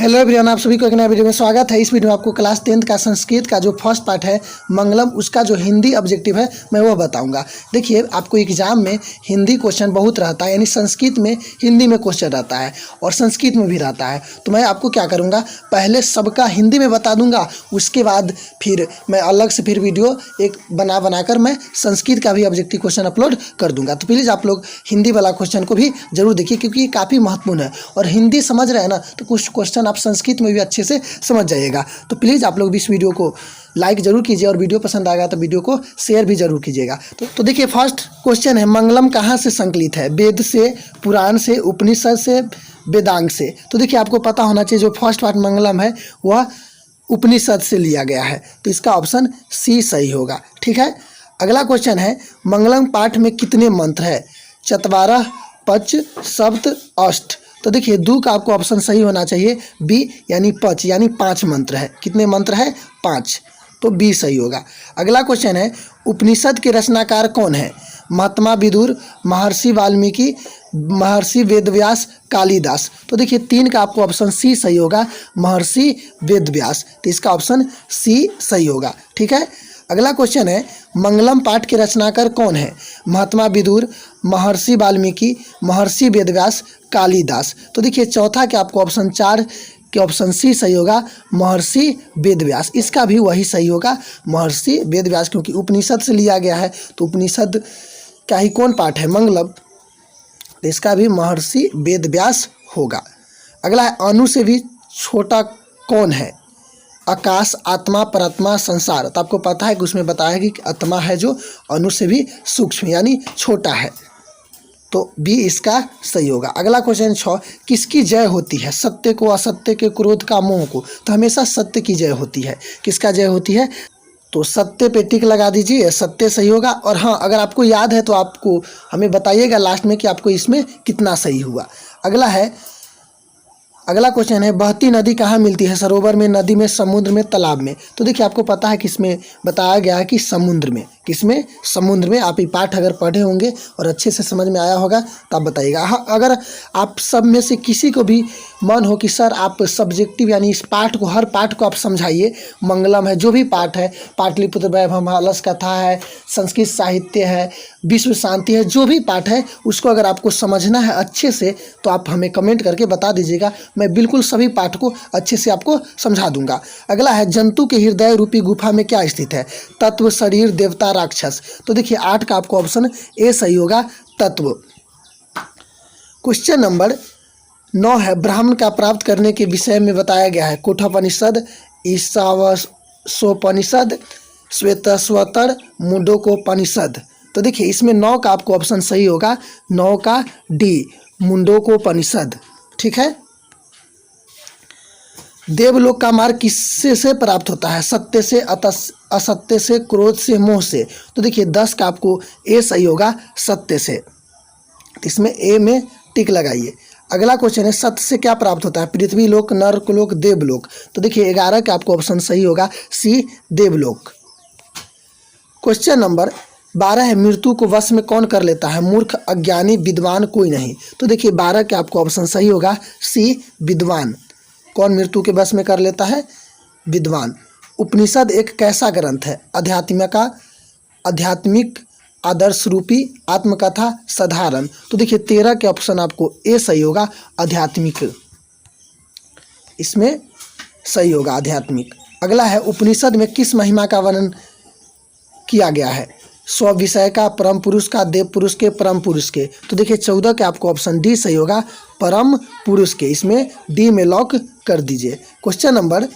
Hello everyone, आप सभी को एक नया वीडियो में स्वागत है। इस वीडियो में आपको क्लास 10th का संस्कृत का जो फर्स्ट पार्ट है मंगलम, उसका जो हिंदी ऑब्जेक्टिव है मैं वो बताऊंगा। देखिए, आपको एग्जाम में हिंदी क्वेश्चन बहुत रहता है, यानी संस्कृत में हिंदी में क्वेश्चन रहता है और संस्कृत में भी रहता है। तो मैं आपको क्या करूँगा, पहले सबका हिंदी में बता दूंगा, उसके बाद फिर मैं अलग से फिर वीडियो एक बनाकर मैं संस्कृत का भी ऑब्जेक्टिव क्वेश्चन अपलोड कर दूंगा। तो प्लीज़ आप लोग हिंदी वाला क्वेश्चन को भी जरूर देखिए, क्योंकि ये काफ़ी महत्वपूर्ण है और हिंदी समझ रहे हैं ना, तो कुछ क्वेश्चन आप संस्कृत में भी अच्छे से समझ जाइएगा। तो प्लीज़ आप लोग भी इस वीडियो को लाइक जरूर कीजिए और वीडियो पसंद आएगा तो वीडियो को शेयर भी जरूर कीजिएगा। तो देखिए, फर्स्ट क्वेश्चन है, मंगलम कहाँ से संकलित है? वेद से, पुराण से, उपनिषद से, वेदांग से। तो देखिए, आपको पता होना चाहिए जो फर्स्ट पार्ट मंगलम है वह उपनिषद से लिया गया है, तो इसका ऑप्शन सी सही होगा। ठीक है, अगला क्वेश्चन है, मंगलम पाठ में कितने मंत्र है? चत्वारः, पच, सप्त, अष्ट। तो देखिए, दो का आपको ऑप्शन सही होना चाहिए, बी यानी पच, यानी 5 मंत्र है। कितने मंत्र है? 5, तो बी सही होगा। अगला क्वेश्चन है, उपनिषद के रचनाकार कौन है? महात्मा विदुर, महर्षि वाल्मीकि, महर्षि वेदव्यास, कालिदास। तो देखिए, 3 का आपको ऑप्शन सी सही होगा, महर्षि वेदव्यास, तो इसका ऑप्शन सी सही होगा। ठीक है, अगला क्वेश्चन है, मंगलम पाठ के रचनाकार कौन है? महात्मा विदुर, महर्षि वाल्मीकि, महर्षि वेदव्यास, कालिदास। तो देखिए, चौथा के आपको ऑप्शन 4 के ऑप्शन सी सही होगा, महर्षि वेदव्यास। इसका भी वही सही होगा, महर्षि वेदव्यास, क्योंकि उपनिषद से लिया गया है, तो उपनिषद का ही कौन पाठ है? मंगलम, तो इसका भी महर्षि वेदव्यास होगा। अगला है, अणु से भी छोटा कौन है? आकाश, आत्मा, परात्मा, संसार। तो आपको पता है कि उसमें बताया कि आत्मा है जो अणु से भी सूक्ष्म यानी छोटा है, तो बी इसका सही होगा। अगला क्वेश्चन 6, किसकी जय होती है? सत्य को, असत्य के, क्रोध का, मोह को। तो हमेशा सत्य की जय होती है। किसका जय होती है? तो सत्य पे टिक लगा दीजिए, सत्य सही होगा। और हाँ, अगर आपको याद है तो आपको हमें बताइएगा लास्ट में कि आपको इसमें कितना सही हुआ। अगला क्वेश्चन है, बहती नदी कहाँ मिलती है? सरोवर में, नदी में, समुद्र में, तालाब में। तो देखिए, आपको पता है कि इसमें बताया गया है कि समुद्र में। किसमें? समुद्र में। आप ये पाठ अगर पढ़े होंगे और अच्छे से समझ में आया होगा तो आप बताइएगा। हाँ, अगर आप सब में से किसी को भी मन हो कि सर आप सब्जेक्टिव यानी इस पाठ को, हर पाठ को आप समझाइए, मंगलम है, जो भी पाठ है, पाटलिपुत्र वैभव, अलस कथा है, संस्कृत साहित्य है, विश्व शांति है, जो भी पाठ है उसको अगर आपको समझना है अच्छे से तो आप हमें कमेंट करके बता दीजिएगा, मैं बिल्कुल सभी पाठ को अच्छे से आपको समझा दूंगा। अगला है, जंतु के हृदय रूपी गुफा में क्या स्थित है? तत्व, शरीर, देवता, राक्षस। तो देखिए, 8 का आपको ऑप्शन ए सही होगा, तत्व। क्वेश्चन नंबर 9 है, ब्राह्मण का प्राप्त करने के विषय में बताया गया है? कठोपनिषद, ईशावास्योपनिषद, श्वेतस्वतर, मुंडकोपनिषद। तो देखिए, इसमें 9 का आपको ऑप्शन सही होगा, 9 का डी, मुंडकोपनिषद। ठीक है, देवलोक का मार्ग किससे से प्राप्त होता है? सत्य से, असत्य से, क्रोध से, मोह से। तो देखिए, 10 का आपको ए सही होगा, सत्य से, इसमें ए में टिक लगाइए। अगला क्वेश्चन है, सत्य से क्या प्राप्त होता है? पृथ्वी लोक, नरकलोक, देवलोक। तो देखिए, 11 का आपको ऑप्शन सही होगा, सी, देवलोक। क्वेश्चन नंबर 12 है, मृत्यु को वश में कौन कर लेता है? मूर्ख, अज्ञानी, विद्वान, कोई नहीं। तो देखिए, 12 का आपको ऑप्शन सही होगा, सी, विद्वान। कौन मृत्यु के वश में कर लेता है? विद्वान। उपनिषद एक कैसा ग्रंथ है? आध्यात्मिक, आदर्श रूपी, आत्मकथा, साधारण। तो देखिए, 13 के ऑप्शन आपको ए सही होगा, आध्यात्मिक, इसमें सही होगा, आध्यात्मिक। अगला है, उपनिषद में किस महिमा का वर्णन किया गया है? स्व विषय का, परम पुरुष का, देव पुरुष के, परम पुरुष के। तो देखिए, 14 के आपको ऑप्शन डी सही होगा, परम पुरुष के, इसमें डी में लॉक कर दीजिए। क्वेश्चन नंबर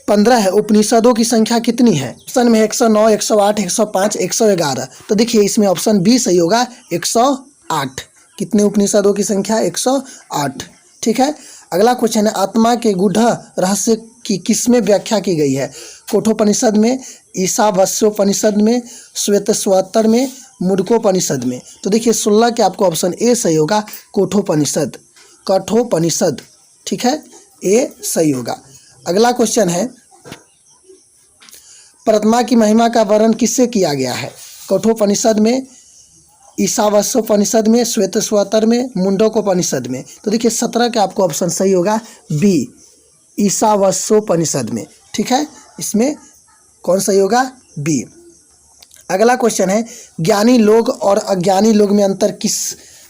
15 है, उपनिषदों की संख्या कितनी है? ऑप्शन में 109, 108, 105, 111। तो देखिए, इसमें ऑप्शन बी सही होगा, 108। कितने उपनिषदों की संख्या? 108। ठीक है, अगला क्वेश्चन है, आत्मा के गूढ़ रहस्य की किसमें व्याख्या की गई है? कठोपनिषद में, ईशावास्योपनिषद में, श्वेतस्वतर में, मुंडकोपनिषद में। तो देखिए, 16 के आपको ऑप्शन ए सही होगा, कठोपनिषद, कठोपनिषद। ठीक है, ए सही होगा। अगला क्वेश्चन है, परमात्मा की महिमा का वर्णन किससे किया गया है? कठोपनिषद में, ईशावास्योपनिषद में, श्वेतस्वतर में, मुंडकोपनिषद में। तो देखिए, 17 का आपको ऑप्शन सही होगा, बी, ईशावास्योपनिषद में। ठीक है, इसमें कौन सही होगा? बी। अगला क्वेश्चन है, ज्ञानी लोग और अज्ञानी लोग में अंतर किस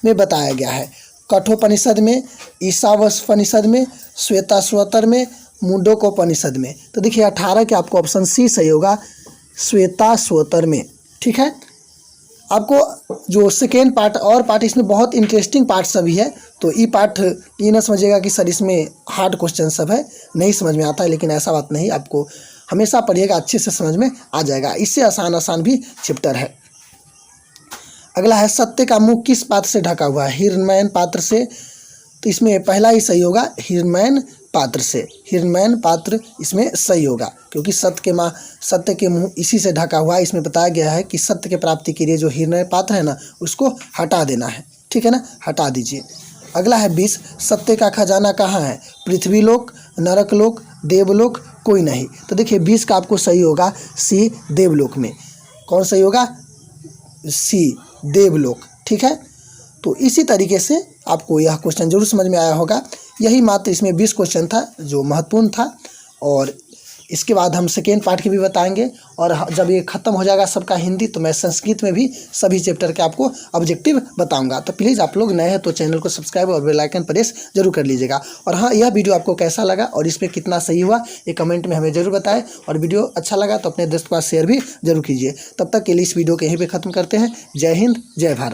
में बताया गया है? कठोपनिषद में, ईशावास्योपनिषद में, श्वेताश्वतर में, मुंडकोपनिषद में। तो देखिए 18 के आपको ऑप्शन सी सही होगा, श्वेताश्वतर में। ठीक है, आपको जो सेकेंड पार्ट और पार्ट इसमें बहुत इंटरेस्टिंग पार्ट सभी है, तो ये पार्ट ये ना समझिएगा कि सर इसमें हार्ड क्वेश्चन सब है, नहीं समझ में आता है, लेकिन ऐसा बात नहीं, आपको हमेशा पढ़िएगा, अच्छे से समझ में आ जाएगा। इससे आसान भी चैप्टर है। अगला है, सत्य का मुख किस पात्र से ढका हुआ है? हिरण्मयन पात्र से। तो इसमें पहला ही सही होगा, हिरण्मयन पात्र से। हिरण्मयन पात्र इसमें सही होगा, क्योंकि सत्य के मुंह इसी से ढका हुआ है। इसमें बताया गया है कि सत्य के प्राप्ति के लिए जो हिरण्मय पात्र है ना, उसको हटा देना है। ठीक है ना, हटा दीजिए। अगला है 20, सत्य का खजाना कहाँ है? पृथ्वीलोक, नरकलोक, देवलोक, कोई नहीं। तो देखिए 20 का आपको सही होगा सी, देवलोक में। कौन सही होगा? सी, देवलोक। ठीक है, तो इसी तरीके से आपको यह क्वेश्चन जरूर समझ में आया होगा। यही मात्र इसमें 20 क्वेश्चन था जो महत्वपूर्ण था, और इसके बाद हम सेकेंड पार्ट के भी बताएंगे। और जब ये खत्म हो जाएगा सबका हिंदी, तो मैं संस्कृत में भी सभी चैप्टर के आपको ऑब्जेक्टिव बताऊंगा। तो प्लीज़ आप लोग नए हैं तो चैनल को सब्सक्राइब और बेल आइकन प्रेस जरूर कर लीजिएगा। और हाँ, यह वीडियो आपको कैसा लगा और इसमें कितना सही हुआ ये कमेंट में हमें जरूर बताएं। और वीडियो अच्छा लगा तो अपने दोस्तों के पास शेयर भी जरूर कीजिए। तब तक के लिए इस वीडियो को यहीं पर ख़त्म करते हैं। जय हिंद, जय भारत।